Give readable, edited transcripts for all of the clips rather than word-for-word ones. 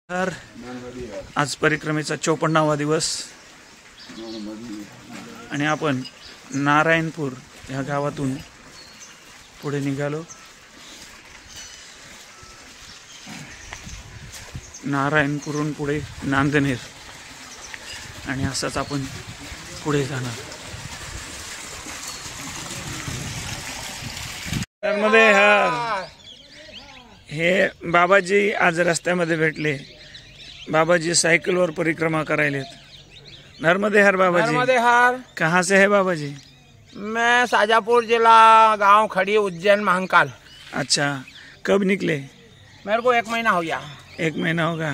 तर आज परिक्रमेचा 54वा दिवस आणि आपण नारायणपूर या गावातून पुढे निघालो। नारायणपूरहून पुढे नांदनेर आणि असंच आपण पुढे जाणार। मध्ये हे बाबाजी आज रस्त्यामध्ये भेटले। बाबाजी साइकिलवर परिक्रमा करायलेत। नर्मदे हर बाबाजी। नर्मदे हर। कहाँ से है बाबाजी? मैं शाजापुर जिला, गांव खड़ी, उज्जैन, महाकाल। अच्छा, कब निकले? मेरे को 1 महीना हो गया। 1 महीना होगा।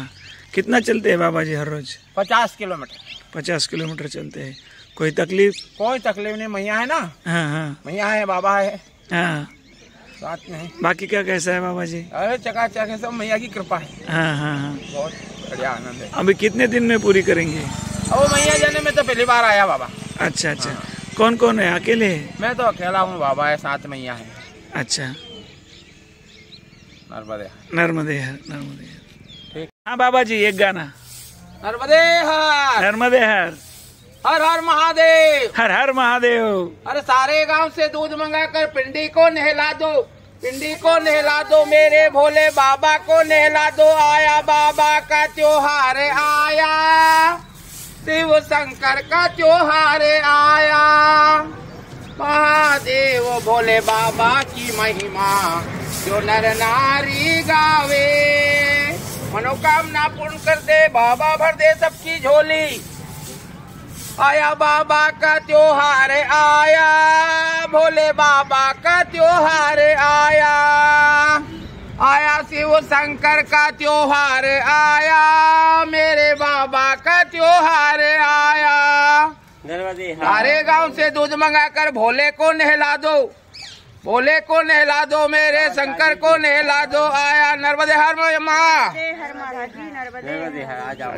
कितना चलते हैं बाबाजी हर रोज? 50 किलोमीटर। 50 किलोमीटर चलते हैं। कोई तकलीफ? कोई तकलीफ नहीं, मैया है ना। हाँ हाँ मैया है, बाबा है, हाँ। साथ में है। बाकी क्या कैसा है बाबाजी? अरे चकाचक है, सब मैया की कृपा है। हाँ हाँ हाँ। बहुत बढ़िया, आनंद है। अभी कितने दिन में पूरी करेंगे? अब मैया जाने में तो पहली बार आया बाबा। अच्छा अच्छा। कौन कौन है? अकेले? मैं तो अकेला हूँ, बाबा है, साथ मैया है। अच्छा। नर्मदे नर्मदे हर, नर्मदे हर। ठीक। हाँ बाबाजी, एक गाना। नर्मदे हर। नर्मदे हर। हर हर महादेव। हर हर महादेव। अरे सारे गांव से दूध मंगाकर पिंडी को नहला दो, पिंडी को नहला दो, मेरे भोले बाबा को नहला दो। आया बाबा का त्योहार आया, शिव शंकर का त्योहार आया। महादेव भोले बाबा की महिमा जो नर नारी गावे। मनोकामना पूर्ण कर दे बाबा, भर दे सबकी झोली। आया बाबा का त्योहार आया, भोले बाबा का त्योहार आया। आया शिव शंकर का त्योहार आया, मेरे बाबा का त्योहार आया। सारे गांव से दूध मंगाकर भोले को नहला दो, भोले को नहला दो, मेरे शंकर को नहला दो। आया नर्मदे हर माँ। नर्मदे हर, आ जाओ।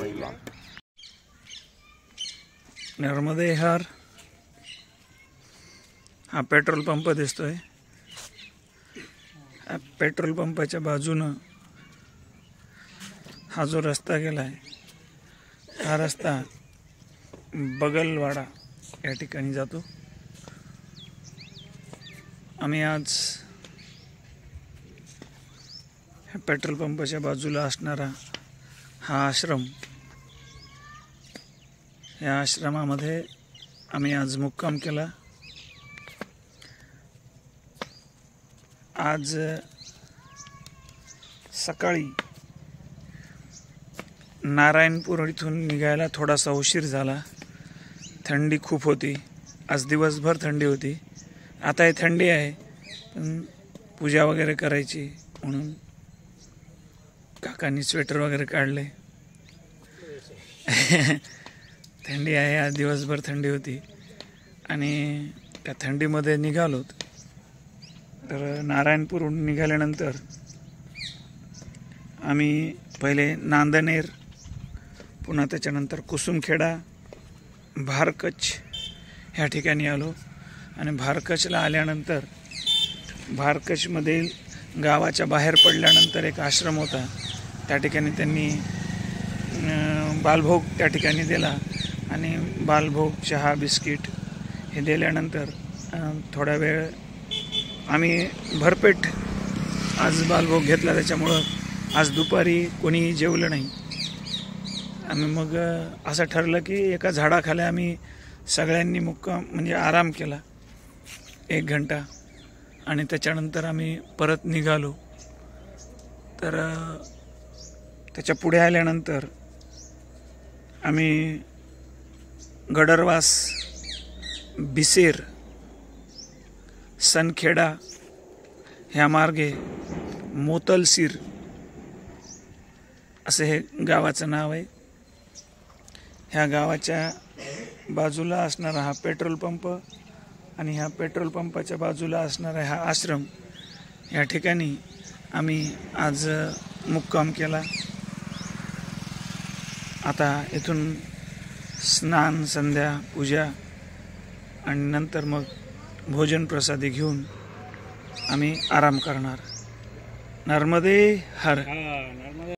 नर्मदे हर। हा पेट्रोल पंप दिसतोय। पेट्रोल पंपाच्या बाजूनं हा जो रस्ता गेलाय, हा रस्ता बगलवाडा या ठिकाणी जातो। आम्ही आज पेट्रोल पंपाच्या बाजूला असणारा हा आश्रम, या आश्रमामध्ये आम्ही आज मुक्काम केला। आज सकाळी नारायणपूर इथून निघायला थोडासा उशीर झाला। थंडी खूप होती, आज दिवसभर थंडी होती। आता ही थंडी आहे, पण पूजा वगैरे करायची म्हणून काकांनी स्वेटर वगैरे काढले। थंडी आहे, आज दिवसभर थंडी होती आणि त्या थंडीमध्ये निघालो। तर नारायणपूरहून निघाल्यानंतर आम्ही पहिले नांदनेर, पुन्हा त्याच्यानंतर कुसुमखेडा, भारकच ह्या ठिकाणी आलो आणि भारकचला आल्यानंतर भारकचमधील गावाच्या बाहेर पडल्यानंतर एक आश्रम होता, त्या ठिकाणी त्यांनी बालभोग त्या ठिकाणी दिला आणि बालभोग, चहा, बिस्किट हे दिल्यानंतर थोडा वेळ आम्ही भरपेट आज बालभोग घेतला। त्याच्यामुळं आज दुपारी कोणीही जेवलं नाही। आम्ही मग असं ठरलं की एका झाडाखाली आम्ही सगळ्यांनी मुक्काम म्हणजे आराम केला 1 घंटा आणि त्याच्यानंतर आम्ही परत निघालो। तर त्याच्या पुढे आल्यानंतर आम्ही गडरवास, बिसेर, सनखेडा ह्या मार्गे मोतलसीर असे हे गावाचं नाव आहे। ह्या गावाच्या बाजूला असणारा हा पेट्रोल पंप आणि ह्या पेट्रोल पंपाच्या बाजूला असणारा हा आश्रम, या ठिकाणी आम्ही आज मुक्काम केला। आता इथून स्नान, संध्या, पूजा आणि नंतर मग भोजन प्रसादी घेऊन आम्ही आराम करणार। नर्मदे हर।